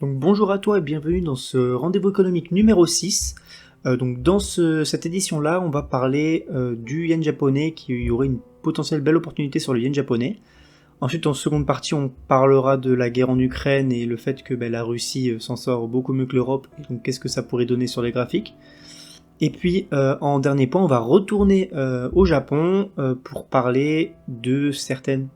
Donc bonjour à toi et bienvenue dans ce rendez-vous économique numéro 6. Donc dans cette édition-là, on va parler du yen japonais, qui y aurait une potentielle belle opportunité sur le yen japonais. Ensuite, en seconde partie, on parlera de la guerre en Ukraine et le fait que la Russie s'en sort beaucoup mieux que l'Europe, et donc qu'est-ce que ça pourrait donner sur les graphiques. Et puis en dernier point, on va retourner au Japon pour parler de certaines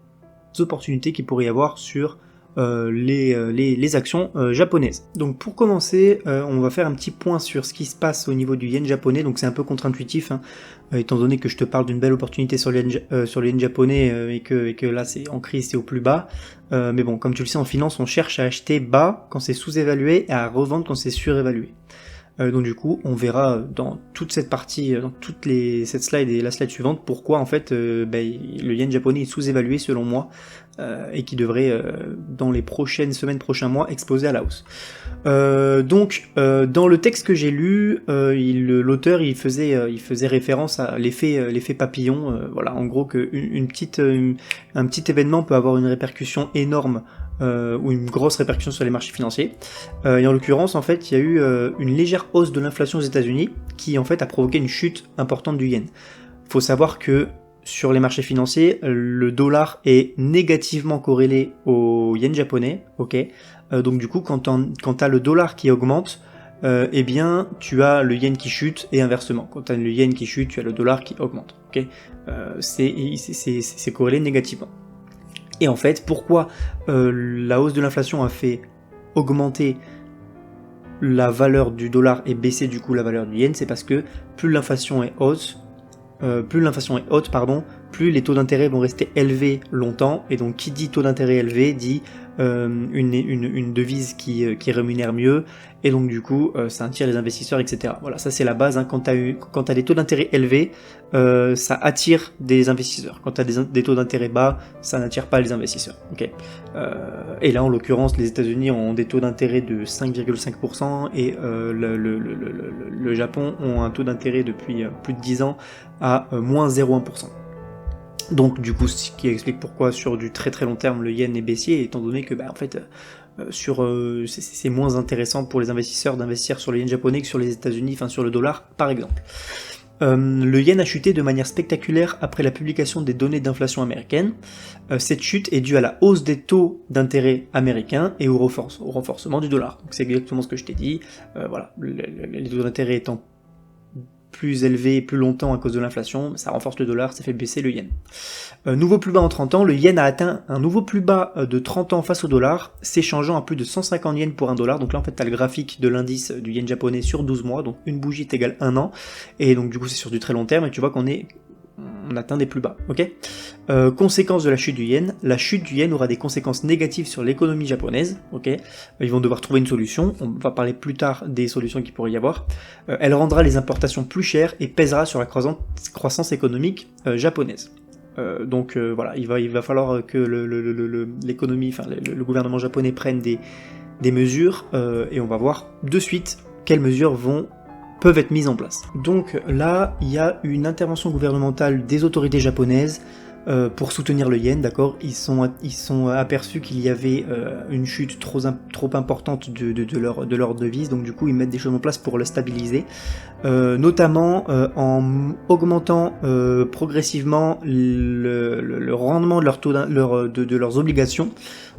opportunités qu'il pourrait y avoir sur les actions japonaises. Donc pour commencer, on va faire un petit point sur ce qui se passe au niveau du yen japonais. Donc c'est un peu contre-intuitif, étant donné que je te parle d'une belle opportunité sur le yen japonais et que là c'est en crise, c'est au plus bas. Mais bon, comme tu le sais, en finance, on cherche à acheter bas quand c'est sous-évalué et à revendre quand c'est surévalué. Donc du coup, on verra dans toute cette partie, dans cette slide et la slide suivante, pourquoi en fait le yen japonais est sous-évalué selon moi et qui devrait dans les prochaines semaines, prochains mois, exploser à la hausse. Dans le texte que j'ai lu, l'auteur il faisait référence à l'effet papillon. Voilà, en gros que un petit événement peut avoir une répercussion énorme ou une grosse répercussion sur les marchés financiers. Et en l'occurrence, en fait, il y a eu une légère hausse de l'inflation aux États-Unis qui en fait a provoqué une chute importante du yen. Il faut savoir que sur les marchés financiers, le dollar est négativement corrélé au yen japonais, ok. Donc du coup, quand tu as le dollar qui augmente, eh bien, tu as le yen qui chute et inversement. Quand tu as le yen qui chute, tu as le dollar qui augmente, ok. C'est corrélé négativement. Et en fait, pourquoi la hausse de l'inflation a fait augmenter la valeur du dollar et baisser du coup la valeur du yen, c'est parce que plus l'inflation est haute, plus les taux d'intérêt vont rester élevés longtemps, et donc qui dit taux d'intérêt élevé dit une devise qui rémunère mieux, et donc du coup ça attire les investisseurs, etc. Voilà, ça c'est la base, hein. Quand t'as des taux d'intérêt élevés, ça attire des investisseurs. Quand t'as des taux d'intérêt bas, ça n'attire pas les investisseurs. Okay. Et là en l'occurrence, les États-Unis ont des taux d'intérêt de 5,5% et le Japon ont un taux d'intérêt depuis plus de 10 ans à moins 0,1%. Donc du coup, ce qui explique pourquoi sur du très très long terme le yen est baissier, étant donné que en fait c'est moins intéressant pour les investisseurs d'investir sur le yen japonais que sur les États-Unis, enfin sur le dollar par exemple. Le yen a chuté de manière spectaculaire après la publication des données d'inflation américaines. Cette chute est due à la hausse des taux d'intérêt américains et au renforcement du dollar. Donc c'est exactement ce que je t'ai dit. Voilà, les taux d'intérêt étant plus élevé plus longtemps à cause de l'inflation, ça renforce le dollar, ça fait baisser le yen. Nouveau plus bas en 30 ans, le yen a atteint un nouveau plus bas de 30 ans face au dollar, s'échangeant à plus de 150 yens pour un dollar. Donc là en fait tu as le graphique de l'indice du yen japonais sur 12 mois, donc une bougie est égale 1 an, et donc du coup c'est sur du très long terme, et tu vois qu'on atteint des plus bas, ok. Conséquence de la chute du yen aura des conséquences négatives sur l'économie japonaise, ok. Ils vont devoir trouver une solution, on va parler plus tard des solutions qu'il pourrait y avoir. Elle rendra les importations plus chères et pèsera sur la croissance économique japonaise. Voilà, il va falloir que l'économie, enfin le gouvernement japonais prenne des mesures, et on va voir de suite quelles mesures peuvent être mises en place. Donc là, il y a une intervention gouvernementale des autorités japonaises pour soutenir le yen, d'accord. Ils sont aperçus qu'il y avait une chute trop importante de leur devise, donc du coup ils mettent des choses en place pour le stabiliser, notamment en augmentant progressivement le rendement de leurs obligations,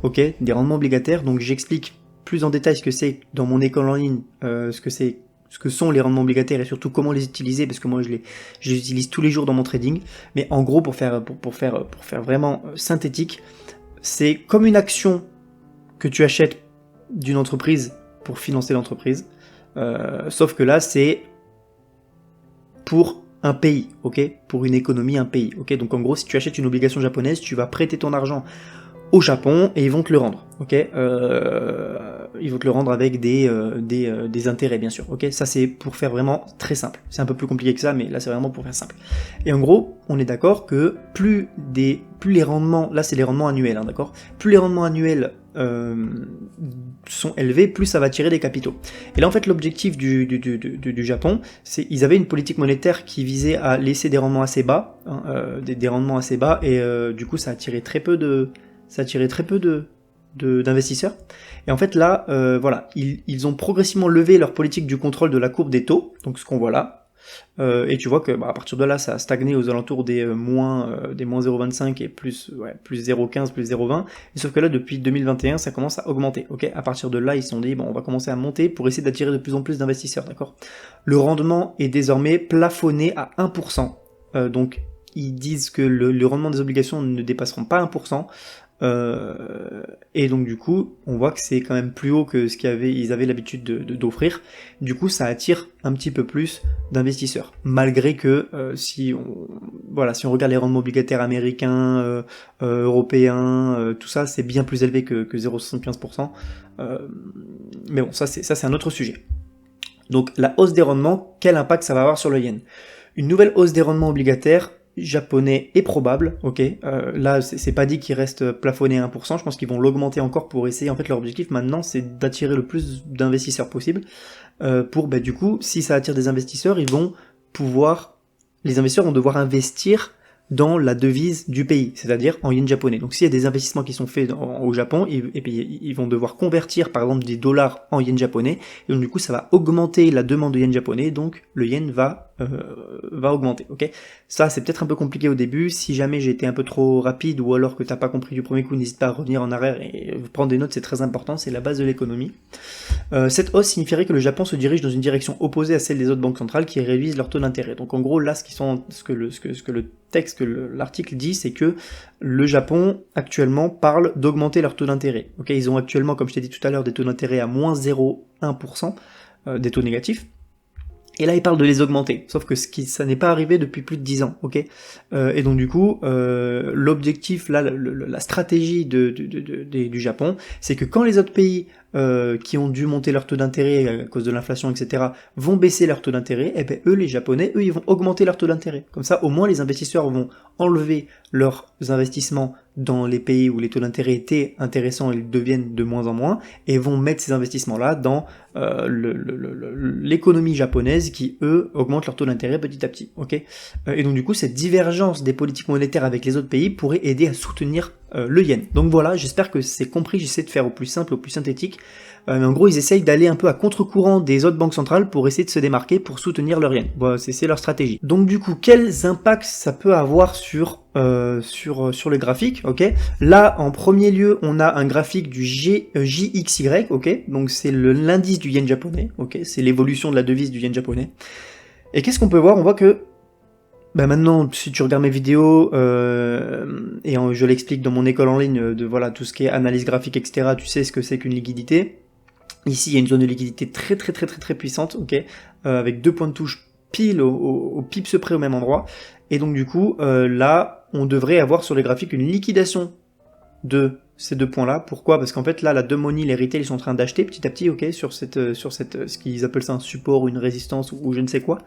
ok, des rendements obligataires. Donc j'explique plus en détail ce que c'est dans mon école en ligne, ce que sont les rendements obligataires et surtout comment les utiliser, parce que moi je les utilise tous les jours dans mon trading. Mais en gros, pour faire vraiment synthétique, c'est comme une action que tu achètes d'une entreprise pour financer l'entreprise, sauf que là c'est pour un pays, ok, pour une économie, un pays, ok. Donc en gros, si tu achètes une obligation japonaise, tu vas prêter ton argent au Japon et ils vont te le rendre, ok. Ils vont te le rendre avec des intérêts, bien sûr, ok. Ça c'est pour faire vraiment très simple. C'est un peu plus compliqué que ça, mais là c'est vraiment pour faire simple. Et en gros, on est d'accord que plus les rendements, là c'est les rendements annuels, hein, d'accord. Plus les rendements annuels sont élevés, plus ça va attirer des capitaux. Et là en fait l'objectif du Japon, c'est ils avaient une politique monétaire qui visait à laisser des rendements assez bas, hein, des rendements assez bas, et du coup ça attirait très peu de d'investisseurs. Et en fait là, voilà, ils ont progressivement levé leur politique du contrôle de la courbe des taux, donc ce qu'on voit là. Et tu vois que à partir de là, ça a stagné aux alentours des moins 0,25 et plus 0,15, plus 0,20. Et sauf que là, depuis 2021, ça commence à augmenter. Ok, à partir de là, ils se sont dit bon, on va commencer à monter pour essayer d'attirer de plus en plus d'investisseurs. D'accord. Le rendement est désormais plafonné à 1%. Donc ils disent que le rendement des obligations ne dépasseront pas 1%. Et donc du coup, on voit que c'est quand même plus haut que ce qu'ils avaient l'habitude d'offrir. Du coup, ça attire un petit peu plus d'investisseurs. Malgré que si on regarde les rendements obligataires américains, européens, tout ça, c'est bien plus élevé que 0,75%. Mais bon, ça c'est un autre sujet. Donc la hausse des rendements, quel impact ça va avoir sur le yen? Une nouvelle hausse des rendements obligataires japonais est probable, ok. Là, c'est pas dit qu'il reste plafonné à 1%, je pense qu'ils vont l'augmenter encore pour essayer. En fait, leur objectif maintenant, c'est d'attirer le plus d'investisseurs possible. Pour, du coup, si ça attire des investisseurs, les investisseurs vont devoir investir dans la devise du pays, c'est-à-dire en yen japonais. Donc s'il y a des investissements qui sont faits au Japon, et puis ils vont devoir convertir par exemple des dollars en yen japonais, et donc du coup ça va augmenter la demande de yen japonais, donc le yen va augmenter, ok. Ça c'est peut-être un peu compliqué au début, si jamais j'ai été un peu trop rapide ou alors que t'as pas compris du premier coup, n'hésite pas à revenir en arrière et prendre des notes, c'est très important, c'est la base de l'économie. Cette hausse signifierait que le Japon se dirige dans une direction opposée à celle des autres banques centrales qui réduisent leur taux d'intérêt. Donc en gros là ce que le texte, que l'article dit, c'est que le Japon actuellement parle d'augmenter leur taux d'intérêt. Ok, ils ont actuellement, comme je t'ai dit tout à l'heure, des taux d'intérêt à moins 0,1%, des taux négatifs. Et là, ils parlent de les augmenter, sauf que ça n'est pas arrivé depuis plus de 10 ans, ok. Et donc du coup, l'objectif, là, la stratégie du Japon, c'est que quand les autres pays qui ont dû monter leur taux d'intérêt à cause de l'inflation, etc., vont baisser leur taux d'intérêt, et ben eux, les Japonais, eux, ils vont augmenter leur taux d'intérêt. Comme ça, au moins, les investisseurs vont enlever leurs investissements dans les pays où les taux d'intérêt étaient intéressants, ils deviennent de moins en moins, et vont mettre ces investissements-là dans l'économie japonaise qui, eux, augmentent leur taux d'intérêt petit à petit. Okay, et donc du coup, cette divergence des politiques monétaires avec les autres pays pourrait aider à soutenir le yen. Donc voilà, j'espère que c'est compris, j'essaie de faire au plus simple, au plus synthétique. Mais en gros, ils essayent d'aller un peu à contre-courant des autres banques centrales pour essayer de se démarquer, pour soutenir leur yen. Voilà, c'est leur stratégie. Donc du coup, quels impacts ça peut avoir sur le graphique, ok. Là, en premier lieu, on a un graphique du JXY, ok. Donc c'est l'indice du yen japonais, ok. C'est l'évolution de la devise du yen japonais. Et qu'est-ce qu'on peut voir? On voit que maintenant, si tu regardes mes vidéos, et je l'explique dans mon école en ligne, de voilà tout ce qui est analyse graphique, etc., tu sais ce que c'est qu'une liquidité. Ici, il y a une zone de liquidité très puissante, ok, avec 2 points de touche pile au pips près au même endroit. Et donc du coup, là, on devrait avoir sur les graphiques une liquidation de ces 2 points-là. Pourquoi? Parce qu'en fait, là, la money, les retail, ils sont en train d'acheter petit à petit, ok, sur cette, ce qu'ils appellent ça un support, une résistance ou je ne sais quoi.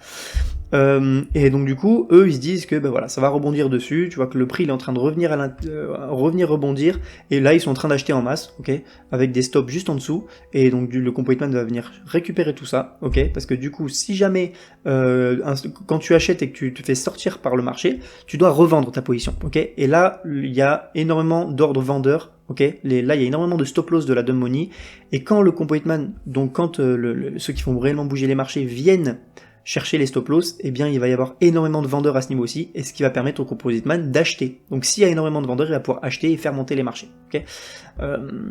Et donc du coup, eux, ils se disent que voilà, ça va rebondir dessus. Tu vois que le prix il est en train de revenir rebondir, et là ils sont en train d'acheter en masse, ok, avec des stops juste en dessous. Et donc le Compound Man va venir récupérer tout ça, ok, parce que du coup, si jamais quand tu achètes et que tu te fais sortir par le marché, tu dois revendre ta position, ok. Et là, il y a énormément d'ordres vendeurs. Ok, là il y a énormément de stop loss de la dumb money, et quand le Compound Man, donc quand ceux qui font réellement bouger les marchés viennent chercher les stop loss, eh bien il va y avoir énormément de vendeurs à ce niveau-ci, et ce qui va permettre au Composite Man d'acheter. Donc s'il y a énormément de vendeurs, il va pouvoir acheter et faire monter les marchés. Okay,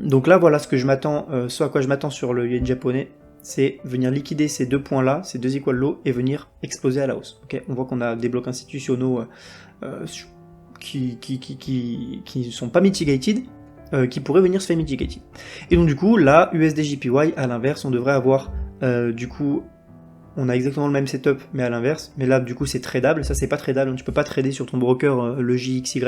donc là voilà ce que je m'attends, ce à quoi je m'attends sur le yen japonais, c'est venir liquider ces 2 points-là, ces 2 equal lows, et venir exploser à la hausse. Okay, on voit qu'on a des blocs institutionnels qui sont pas mitigated, qui pourraient venir se faire mitigated. Et donc du coup là, USD-JPY à l'inverse, on devrait avoir du coup, on a exactement le même setup mais à l'inverse, mais là du coup c'est tradable, ça c'est pas tradable, tu peux pas trader sur ton broker le JXY,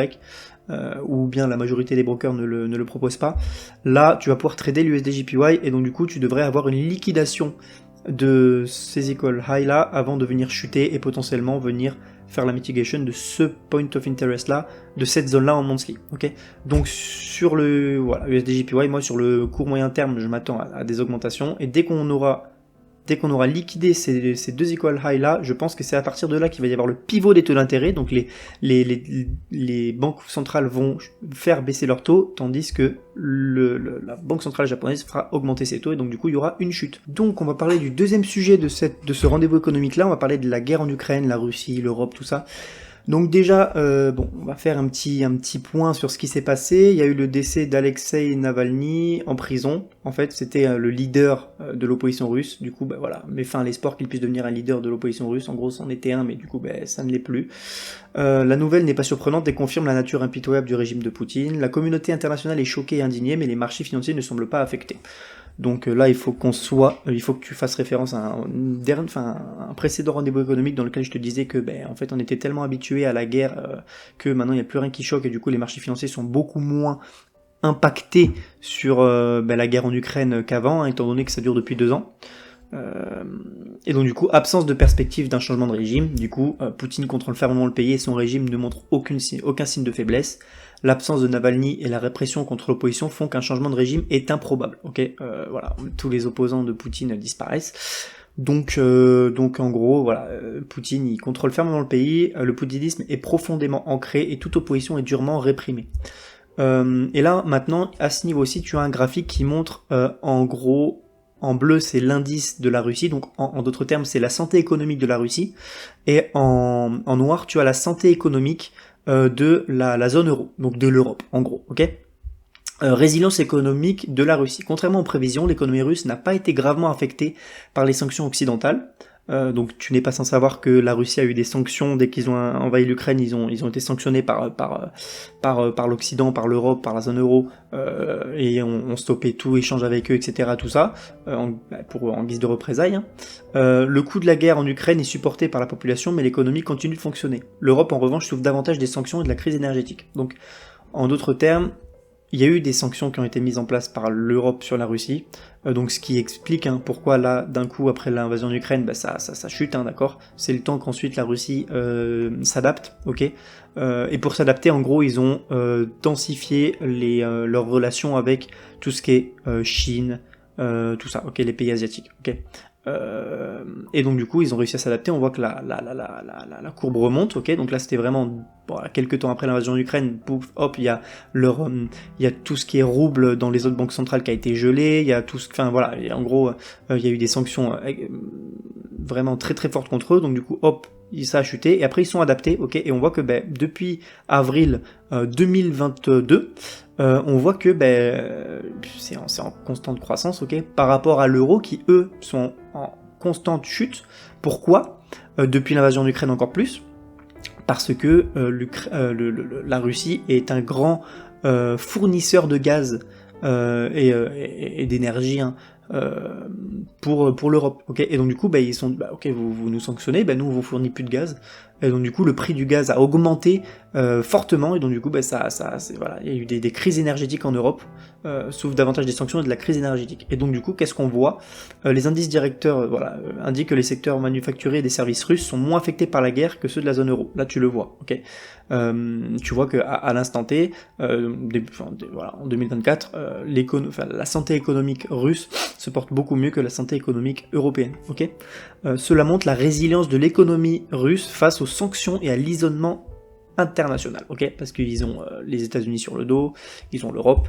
ou bien la majorité des brokers ne le proposent pas. Là tu vas pouvoir trader l'USD-JPY, et donc du coup tu devrais avoir une liquidation de ces equal high là avant de venir chuter et potentiellement venir faire la mitigation de ce point of interest là, de cette zone là en monthly, ok. Donc sur le USD-JPY, moi sur le court moyen terme je m'attends à des augmentations, et dès qu'on aura dès qu'on aura liquidé ces deux equal high là, je pense que c'est à partir de là qu'il va y avoir le pivot des taux d'intérêt, donc les banques centrales vont faire baisser leurs taux, tandis que la banque centrale japonaise fera augmenter ses taux, et donc du coup il y aura une chute. Donc on va parler du deuxième sujet de ce rendez-vous économique là, on va parler de la guerre en Ukraine, la Russie, l'Europe, tout ça. Donc déjà, on va faire un petit point sur ce qui s'est passé. Il y a eu le décès d'Alexei Navalny en prison. En fait, c'était le leader de l'opposition russe. Du coup, voilà, met fin à l'espoir qu'il puisse devenir un leader de l'opposition russe. En gros, c'en était un, mais du coup, ça ne l'est plus. La nouvelle n'est pas surprenante et confirme la nature impitoyable du régime de Poutine. La communauté internationale est choquée et indignée, mais les marchés financiers ne semblent pas affectés. Donc là, il faut que tu fasses référence à un précédent rendez-vous économique dans lequel je te disais que, en fait, on était tellement habitué à la guerre que maintenant il n'y a plus rien qui choque et du coup les marchés financiers sont beaucoup moins impactés sur la guerre en Ukraine qu'avant, hein, étant donné que ça dure depuis 2 ans. Et donc du coup, absence de perspective d'un changement de régime. Du coup, Poutine contrôle fermement le pays et son régime ne montre aucun signe de faiblesse. L'absence de Navalny et la répression contre l'opposition font qu'un changement de régime est improbable. Ok, voilà, tous les opposants de Poutine disparaissent. Donc en gros, voilà, Poutine il contrôle fermement le pays. Le poutinisme est profondément ancré et toute opposition est durement réprimée. Et là, maintenant, à ce niveau-ci, tu as un graphique qui montre en gros. En bleu, c'est l'indice de la Russie, donc en d'autres termes, c'est la santé économique de la Russie. Et en noir, tu as la santé économique de la zone euro, donc de l'Europe, en gros, ok ? Résilience économique de la Russie. Contrairement aux prévisions, l'économie russe n'a pas été gravement affectée par les sanctions occidentales. Donc tu n'es pas sans savoir que la Russie a eu des sanctions dès qu'ils ont envahi l'Ukraine, ils ont été sanctionnés par l'Occident, par l'Europe, par la zone euro, et ont stoppé tout échange avec eux, etc. Tout ça, en guise de représailles. Hein. Le coût de la guerre en Ukraine est supporté par la population, mais l'économie continue de fonctionner. L'Europe en revanche souffre davantage des sanctions et de la crise énergétique. Donc en d'autres termes, il y a eu des sanctions qui ont été mises en place par l'Europe sur la Russie, donc ce qui explique pourquoi là, d'un coup, après l'invasion d'Ukraine, ça chute, hein, d'accord ? C'est le temps qu'ensuite la Russie s'adapte, ok ? Et pour s'adapter, en gros, ils ont densifié leurs relations avec tout ce qui est Chine, tout ça, ok, les pays asiatiques, ok ? Et donc du coup ils ont réussi à s'adapter, on voit que la courbe remonte, ok, donc là c'était vraiment quelques temps après l'invasion d'Ukraine, pouf, hop, il y a tout ce qui est rouble dans les autres banques centrales qui a été gelé, il y a tout ce, enfin voilà, et en gros il y a eu des sanctions vraiment très très fortes contre eux, donc du coup hop, ça a chuté, et après ils sont adaptés, ok, et on voit que depuis avril 2022, on voit que c'est en constante croissance, ok, par rapport à l'euro qui eux sont en constante chute. Pourquoi ? Depuis l'invasion d'Ukraine encore plus, parce que la Russie est un grand fournisseur de gaz et d'énergie, hein, pour l'Europe, ok, et donc du coup ils sont ok, vous nous sanctionnez, nous on vous fournit plus de gaz, et donc du coup le prix du gaz a augmenté fortement, et donc du coup voilà, il y a eu des crises énergétiques en Europe, souffrent davantage des sanctions et de la crise énergétique. Et donc du coup qu'est-ce qu'on voit ? Les indices directeurs indiquent que les secteurs manufacturiers et des services russes sont moins affectés par la guerre que ceux de la zone euro. Là tu le vois, ok. Tu vois que à l'instant T, en 2024, la santé économique russe se porte beaucoup mieux que la santé économique européenne, ok. Cela montre la résilience de l'économie russe face aux sanctions et à l'isolement international, ok, parce qu'ils ont les États-Unis sur le dos, ils ont l'Europe,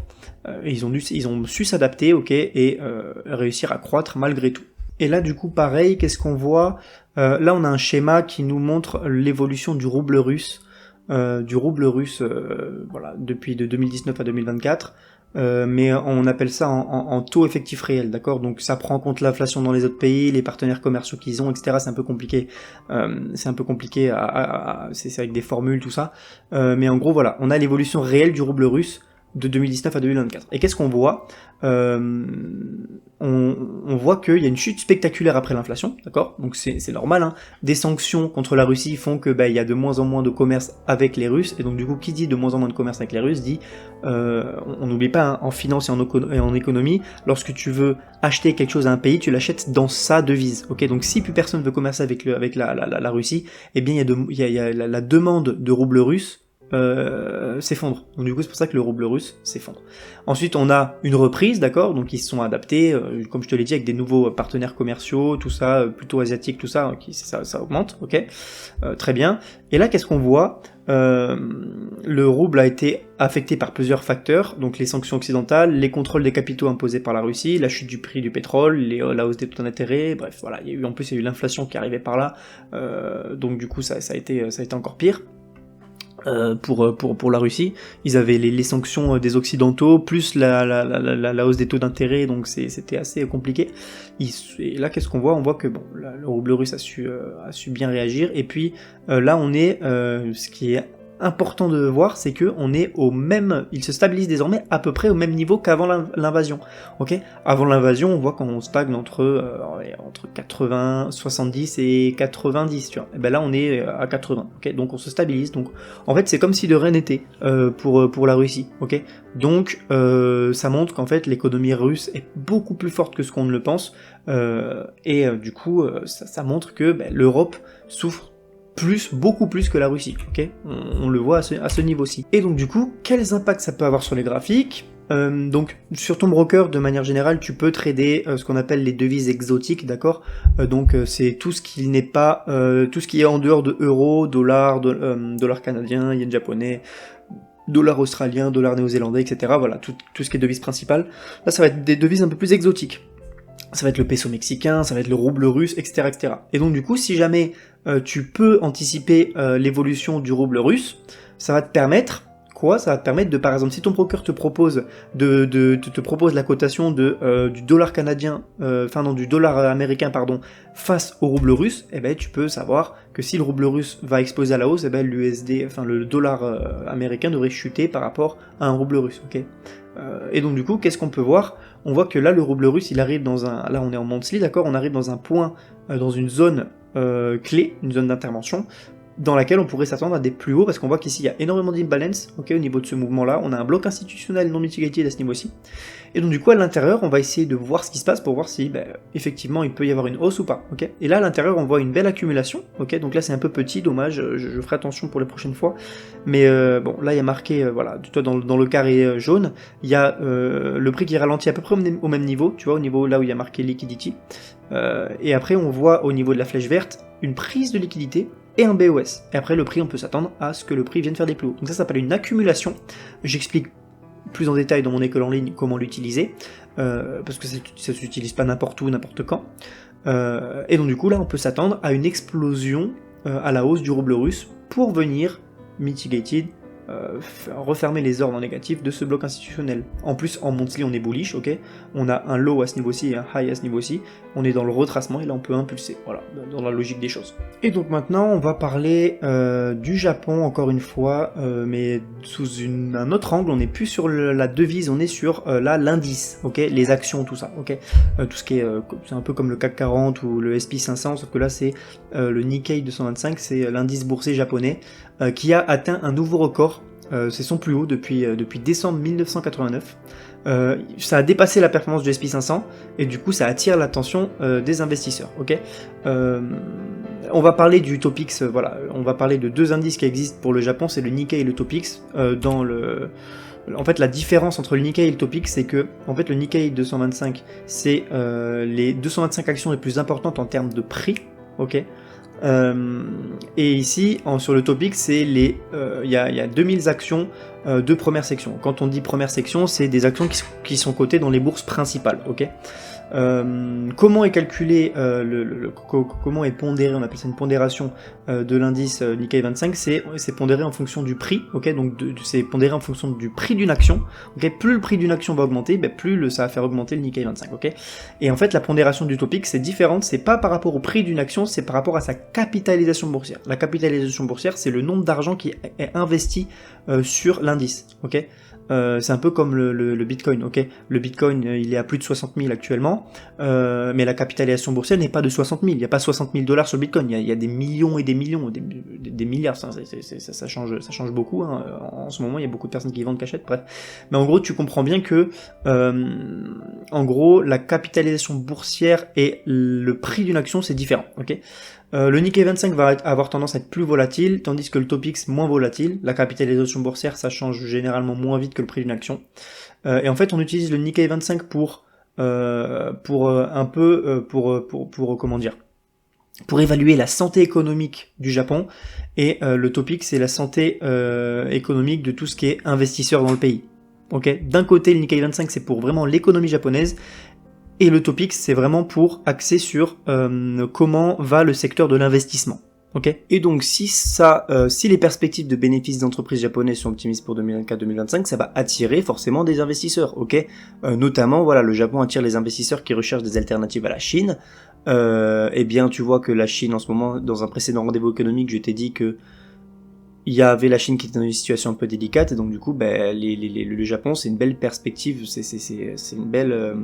et ils ont su s'adapter, ok, et réussir à croître malgré tout. Et là, du coup, pareil, qu'est-ce qu'on voit ? Là, on a un schéma qui nous montre l'évolution du rouble russe, voilà, depuis de 2019 à 2024. Mais on appelle ça en taux effectif réel, d'accord ? Donc ça prend en compte l'inflation dans les autres pays, les partenaires commerciaux qu'ils ont, etc. C'est un peu compliqué. C'est avec des formules, tout ça. Mais en gros, voilà, on a l'évolution réelle du rouble russe de 2019 à 2024. Et qu'est-ce qu'on voit ? On voit qu'il y a une chute spectaculaire après l'inflation, d'accord ? Donc c'est normal, hein. Des sanctions contre la Russie font que il y a de moins en moins de commerce avec les Russes, et donc du coup qui dit de moins en moins de commerce avec les Russes dit, on n'oublie pas, hein, en finance et en économie, lorsque tu veux acheter quelque chose à un pays, tu l'achètes dans sa devise, ok ? Donc si plus personne veut commercer avec la Russie, eh bien il y a la demande de rouble russe s'effondre. Donc du coup c'est pour ça que le rouble russe s'effondre. Ensuite on a une reprise, d'accord, donc ils se sont adaptés, comme je te l'ai dit, avec des nouveaux partenaires commerciaux, tout ça, plutôt asiatiques, tout ça, ça augmente, ok, très bien. Et là qu'est-ce qu'on voit? Le rouble a été affecté par plusieurs facteurs, donc les sanctions occidentales, les contrôles des capitaux imposés par la Russie, la chute du prix du pétrole, la hausse des taux d'intérêt, bref voilà, en plus il y a eu l'inflation qui arrivait par là, donc du coup ça a été encore pire. Pour la Russie, ils avaient les sanctions des occidentaux, plus la hausse des taux d'intérêt, donc c'était assez compliqué. Et là, qu'est-ce qu'on voit? On voit que bon, le rouble russe a su bien réagir, et puis là, on est, ce qui est important de voir, c'est que on est il se stabilise désormais à peu près au même niveau qu'avant l'invasion. Ok, avant l'invasion, on voit qu'on stagne entre 80, 70 et 90, tu vois. Et ben là, on est à 80. Ok, donc on se stabilise. Donc, en fait, c'est comme si de rien n'était pour la Russie. Ok, donc ça montre qu'en fait, l'économie russe est beaucoup plus forte que ce qu'on ne le pense, et du coup, ça montre que l'Europe souffre beaucoup plus que la Russie, ok, on le voit à ce niveau-ci. Et donc du coup, quels impacts ça peut avoir sur les graphiques? Donc sur ton broker, de manière générale, tu peux trader ce qu'on appelle les devises exotiques, d'accord, donc c'est tout ce qui n'est pas, tout ce qui est en dehors de euro, dollar, dollar canadien, yen japonais, dollar australien, dollar néo-zélandais, etc. Voilà, tout ce qui est devises principales. Là, ça va être des devises un peu plus exotiques. Ça va être le peso mexicain, ça va être le rouble russe, etc., etc. Et donc du coup, si jamais tu peux anticiper l'évolution du rouble russe, ça va te permettre quoi? Ça va te permettre de, par exemple, si ton broker te propose te propose la cotation du dollar canadien, du dollar américain, pardon, face au rouble russe, eh ben tu peux savoir que si le rouble russe va exploser à la hausse, eh ben le dollar américain devrait chuter par rapport à un rouble russe, ok. Et donc du coup, qu'est-ce qu'on peut voir? On voit que là, le rouble russe, il arrive là on est en monthly, d'accord, on arrive dans un point, dans une zone clé, une zone d'intervention, dans laquelle on pourrait s'attendre à des plus hauts, parce qu'on voit qu'ici il y a énormément d'imbalance, ok, au niveau de ce mouvement-là, on a un bloc institutionnel non mitigated à ce niveau-ci, et donc du coup à l'intérieur, on va essayer de voir ce qui se passe pour voir si, effectivement, il peut y avoir une hausse ou pas, ok. Et là à l'intérieur, on voit une belle accumulation, ok, donc là c'est un peu petit, dommage, je ferai attention pour les prochaines fois, mais bon, là il y a marqué, voilà, toi dans le carré jaune, il y a le prix qui ralentit à peu près au même niveau, tu vois, au niveau là où il y a marqué liquidity, et après on voit au niveau de la flèche verte, une prise de liquidité, et un BOS. Et après, le prix, on peut s'attendre à ce que le prix vienne faire des plus hauts. Donc ça s'appelle une accumulation. J'explique plus en détail dans mon école en ligne comment l'utiliser, parce que ça ne s'utilise pas n'importe où, n'importe quand. Et donc du coup, là, on peut s'attendre à une explosion à la hausse du rouble russe pour venir mitigated, refermer les ordres négatifs de ce bloc institutionnel. En plus, en monthly, on est bullish, ok. On a un low à ce niveau-ci et un high à ce niveau-ci. On est dans le retracement et là, on peut impulser. Voilà, dans la logique des choses. Et donc maintenant, on va parler du Japon, encore une fois, mais sous un autre angle. On n'est plus sur la devise, on est sur l'indice, ok. Les actions, tout ça, ok. Tout ce qui est, c'est un peu comme le CAC 40 ou le SP 500, sauf que là, c'est le Nikkei 225, c'est l'indice boursier japonais, qui a atteint un nouveau record. C'est son plus haut depuis décembre 1989. Ça a dépassé la performance du SP 500 et du coup ça attire l'attention des investisseurs. Ok, on va parler du Topix. Voilà, on va parler de deux indices qui existent pour le Japon, c'est le Nikkei et le Topix. En fait, la différence entre le Nikkei et le Topix, c'est que en fait le Nikkei 225, c'est les 225 actions les plus importantes en termes de prix. Ok. Et ici, sur le Topix, c'est il y a 2000 actions de première section. Quand on dit première section, c'est des actions qui sont cotées dans les bourses principales, ok. Comment est calculé, comment est pondéré, on appelle ça une pondération de l'indice Nikkei 25, c'est pondéré en fonction du prix, ok, donc c'est pondéré en fonction du prix d'une action, ok, plus le prix d'une action va augmenter, plus ça va faire augmenter le Nikkei 25, ok, et en fait la pondération du Topix c'est différente, c'est pas par rapport au prix d'une action, c'est par rapport à sa capitalisation boursière. La capitalisation boursière, c'est le nombre d'argent qui est investi sur l'indice, ok. C'est un peu comme le Bitcoin, ok. Le Bitcoin, il est à plus de 60 000 actuellement, mais la capitalisation boursière n'est pas de 60 000. Il n'y a pas 60 000 $ sur le Bitcoin. Il y a des millions et des millions, des milliards. Ça change beaucoup. Hein. En ce moment, il y a beaucoup de personnes qui vendent cachette, bref. Mais en gros, tu comprends bien que, en gros, la capitalisation boursière et le prix d'une action, c'est différent, ok. Le Nikkei 25 va avoir tendance à être plus volatile, tandis que le Topix moins volatile. La capitalisation boursière, ça change généralement moins vite que le prix d'une action. Et en fait, on utilise le Nikkei 25 pour évaluer la santé économique du Japon, et le Topix, c'est la santé économique de tout ce qui est investisseur dans le pays. Okay, d'un côté, le Nikkei 25, c'est pour vraiment l'économie japonaise, et le Topix, c'est vraiment pour axer sur comment va le secteur de l'investissement. Okay. Et donc si les perspectives de bénéfices d'entreprises japonaises sont optimistes pour 2024-2025, ça va attirer forcément des investisseurs, ok. Notamment, voilà, le Japon attire les investisseurs qui recherchent des alternatives à la Chine. Eh bien, tu vois que la Chine, en ce moment, dans un précédent rendez-vous économique, je t'ai dit que il y avait la Chine qui était dans une situation un peu délicate, et donc du coup, le Japon, c'est une belle perspective, c'est une belle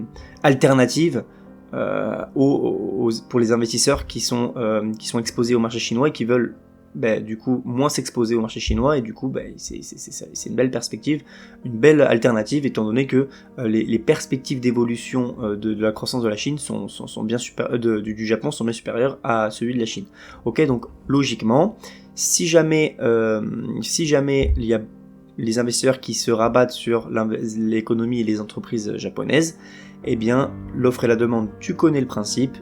alternative pour les investisseurs qui sont exposés au marché chinois et qui veulent du coup moins s'exposer au marché chinois, et du coup c'est une belle perspective, une belle alternative, étant donné que les perspectives d'évolution de la croissance de la Chine sont bien du Japon sont bien supérieures à celui de la Chine. Ok, donc logiquement, si jamais il y a les investisseurs qui se rabattent sur l'économie et les entreprises japonaises, eh bien, l'offre et la demande, tu connais le principe.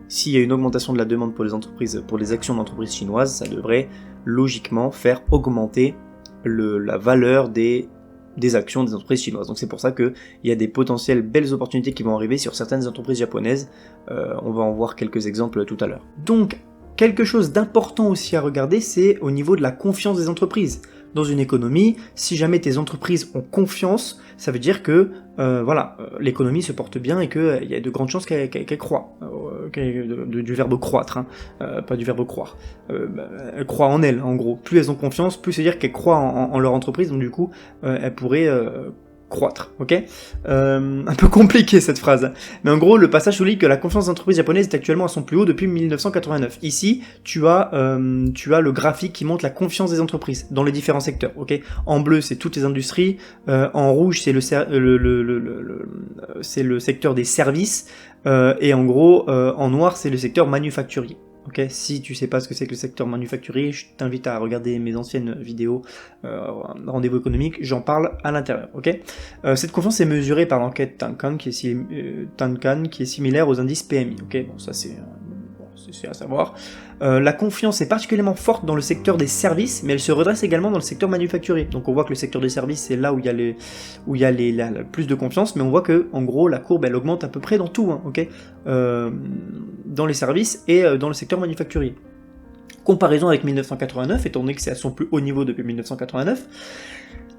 S'il y a une augmentation de la demande pour les actions d'entreprises chinoises, ça devrait logiquement faire augmenter la valeur des actions des entreprises chinoises. Donc c'est pour ça qu'il y a des potentielles belles opportunités qui vont arriver sur certaines entreprises japonaises. On va en voir quelques exemples tout à l'heure. Donc, quelque chose d'important aussi à regarder, c'est au niveau de la confiance des entreprises. Dans une économie, si jamais tes entreprises ont confiance, ça veut dire que l'économie se porte bien et qu'il y a de grandes chances qu'elle croît. Du verbe croître, pas du verbe croire. Elles croient en elles, en gros. Plus elles ont confiance, plus c'est-à-dire qu'elles croient en leur entreprise, donc du coup, elles pourraient croître, ok. Un peu compliqué cette phrase, mais en gros le passage souligne que la confiance des entreprises japonaises est actuellement à son plus haut depuis 1989. Ici, tu as le graphique qui montre la confiance des entreprises dans les différents secteurs, ok. En bleu, c'est toutes les industries, en rouge, c'est le secteur des services, et en gros, en noir, c'est le secteur manufacturier. Ok, si tu sais pas ce que c'est que le secteur manufacturier, je t'invite à regarder mes anciennes vidéos rendez-vous économique, j'en parle à l'intérieur. Ok, cette confiance est mesurée par l'enquête Tankan qui est similaire aux indices PMI. Ok, bon ça c'est à savoir. La confiance est particulièrement forte dans le secteur des services, mais elle se redresse également dans le secteur manufacturier. Donc on voit que le secteur des services, c'est là où il y a le plus de confiance, mais on voit que en gros la courbe elle augmente à peu près dans tout, ok, dans les services et dans le secteur manufacturier. Comparaison avec 1989, étant donné que c'est à son plus haut niveau depuis 1989,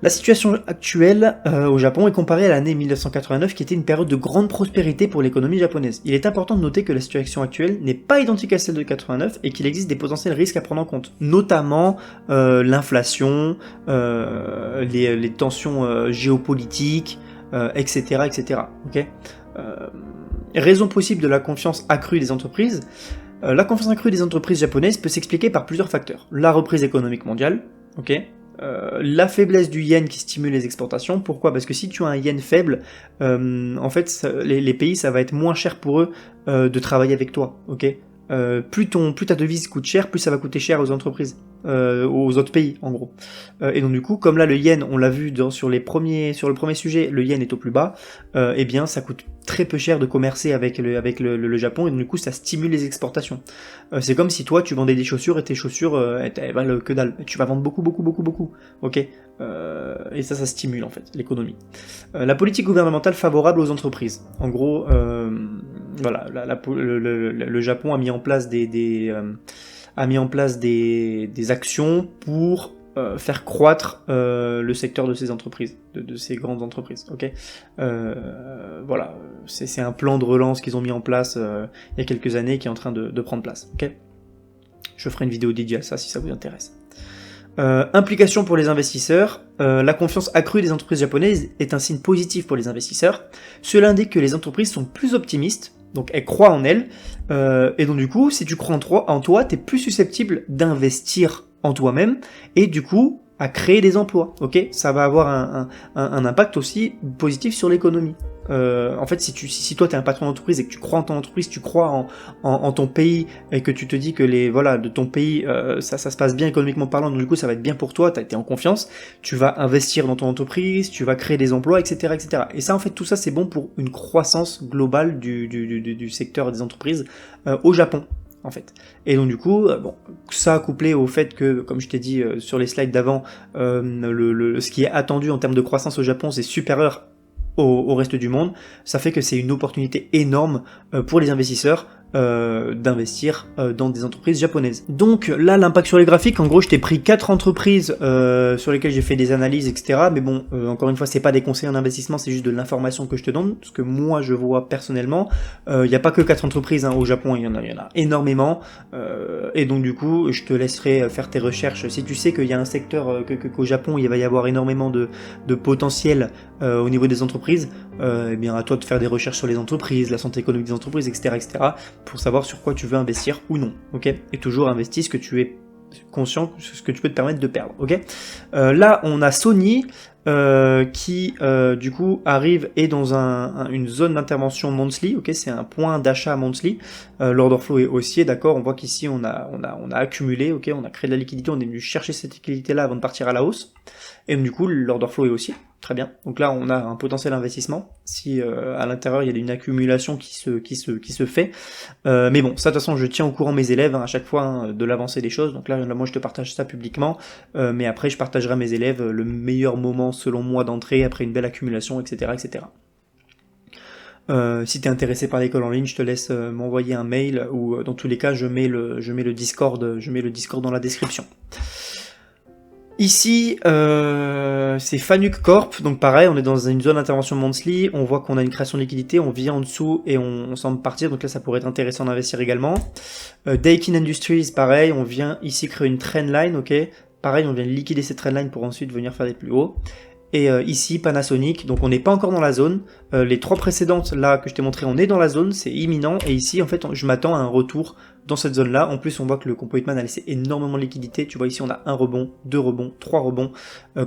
la situation actuelle au Japon est comparée à l'année 1989 qui était une période de grande prospérité pour l'économie japonaise. Il est important de noter que la situation actuelle n'est pas identique à celle de 89 et qu'il existe des potentiels risques à prendre en compte, notamment l'inflation, les tensions géopolitiques, etc. etc. Okay, raison possible de la confiance accrue des entreprises. La confiance accrue des entreprises japonaises peut s'expliquer par plusieurs facteurs. La reprise économique mondiale, ok. La faiblesse du yen qui stimule les exportations. Pourquoi ? Parce que si tu as un yen faible, en fait, les pays, ça va être moins cher pour eux de travailler avec toi. Ok ? Plus ta devise coûte cher, plus ça va coûter cher aux entreprises, aux autres pays, en gros. Et donc du coup, comme là le yen, on l'a vu sur le premier sujet, le yen est au plus bas, eh bien ça coûte très peu cher de commercer avec le Japon, et donc du coup ça stimule les exportations. C'est comme si toi tu vendais des chaussures et tes chaussures elles valent que dalle. Tu vas vendre beaucoup, ok. Et ça stimule en fait l'économie. La politique gouvernementale favorable aux entreprises. En gros, voilà, le Japon a mis en place des actions pour faire croître le secteur de ces entreprises, de ces grandes entreprises. Ok, voilà, c'est un plan de relance qu'ils ont mis en place il y a quelques années qui est en train de prendre place. Ok, je ferai une vidéo dédiée à ça si ça vous intéresse. Implication pour les investisseurs. La confiance accrue des entreprises japonaises est un signe positif pour les investisseurs. Cela indique que les entreprises sont plus optimistes, donc elles croient en elles, et donc du coup, si tu crois en toi, t'es plus susceptible d'investir en toi-même, et du coup, à créer des emplois, ok? Ça va avoir un impact aussi positif sur l'économie. En fait, si toi t'es un patron d'entreprise et que tu crois en ton entreprise, tu crois en ton pays et que tu te dis que de ton pays ça se passe bien économiquement parlant, donc du coup ça va être bien pour toi, t'as été en confiance, tu vas investir dans ton entreprise, tu vas créer des emplois, etc., etc. Et ça, en fait, tout ça c'est bon pour une croissance globale du secteur des entreprises au Japon. En fait. Et donc du coup, bon, ça couplé au fait que, comme je t'ai dit sur les slides d'avant, ce qui est attendu en termes de croissance au Japon, c'est supérieur au reste du monde, ça fait que c'est une opportunité énorme pour les investisseurs d'investir dans des entreprises japonaises. Donc là, l'impact sur les graphiques, en gros, je t'ai pris 4 entreprises sur lesquelles j'ai fait des analyses, etc. Mais bon, encore une fois, c'est pas des conseils en investissement, c'est juste de l'information que je te donne, ce que moi je vois personnellement. Il n'y a pas que 4 entreprises au Japon, il y en a énormément. Et donc du coup, je te laisserai faire tes recherches. Si tu sais qu'il y a un secteur qu'au Japon, il va y avoir énormément de potentiel au niveau des entreprises, eh bien à toi de faire des recherches sur les entreprises, la santé économique des entreprises, etc., etc., pour savoir sur quoi tu veux investir ou non, ok? Et toujours investir ce que tu es conscient, ce que tu peux te permettre de perdre, ok? Là, on a Sony qui, du coup, arrive et dans une zone d'intervention monthly, ok? C'est un point d'achat monthly. L'order flow est haussier, d'accord? On voit qu'ici, on a accumulé, ok? On a créé de la liquidité, on est venu chercher cette liquidité-là avant de partir à la hausse. Et du coup, l'order flow est haussier. Très bien. Donc là, on a un potentiel investissement si à l'intérieur il y a une accumulation qui se fait. Mais bon, ça de toute façon, je tiens au courant mes élèves à chaque fois de l'avancée des choses. Donc là, moi, je te partage ça publiquement, mais après, je partagerai à mes élèves le meilleur moment selon moi d'entrée après une belle accumulation, etc., etc. Si tu es intéressé par l'école en ligne, je te laisse m'envoyer un mail ou dans tous les cas, je mets le Discord dans la description. Ici, c'est Fanuc Corp, donc pareil, on est dans une zone d'intervention monthly, on voit qu'on a une création de liquidité, on vient en dessous et on semble partir, donc là ça pourrait être intéressant d'investir également. Daikin Industries, pareil, on vient ici créer une trendline, ok, pareil, on vient liquider cette trendline pour ensuite venir faire des plus hauts. Et ici, Panasonic, donc on n'est pas encore dans la zone. Les 3 précédentes, là, que je t'ai montré, on est dans la zone, c'est imminent. Et ici, en fait, je m'attends à un retour dans cette zone-là. En plus, on voit que le Compo Hitman a laissé énormément de liquidité. Tu vois, ici, on a 1 rebond, 2 rebonds, 3 rebonds.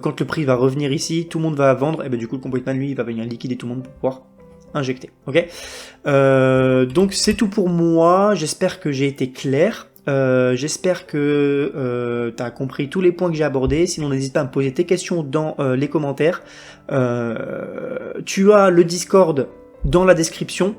Quand le prix va revenir ici, tout le monde va vendre. Et ben du coup, le Compo Hitman, lui, il va venir liquider tout le monde pour pouvoir injecter. Ok. Donc, c'est tout pour moi. J'espère que j'ai été clair. J'espère que tu as compris tous les points que j'ai abordés. Sinon, n'hésite pas à me poser tes questions dans les commentaires. Tu as le Discord dans la description.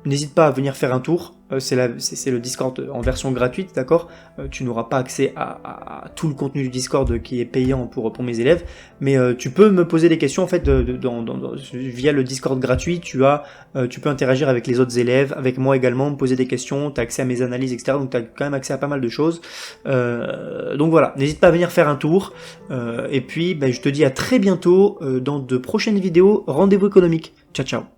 N'hésite pas à venir faire un tour. C'est le Discord en version gratuite, d'accord? Tu n'auras pas accès à tout le contenu du Discord qui est payant pour mes élèves, mais tu peux me poser des questions en fait via le Discord gratuit. Tu peux interagir avec les autres élèves, avec moi également, me poser des questions. Tu as accès à mes analyses, etc. Donc tu as quand même accès à pas mal de choses. Donc voilà, n'hésite pas à venir faire un tour. Et puis, je te dis à très bientôt dans de prochaines vidéos. Rendez-vous économique. Ciao, ciao.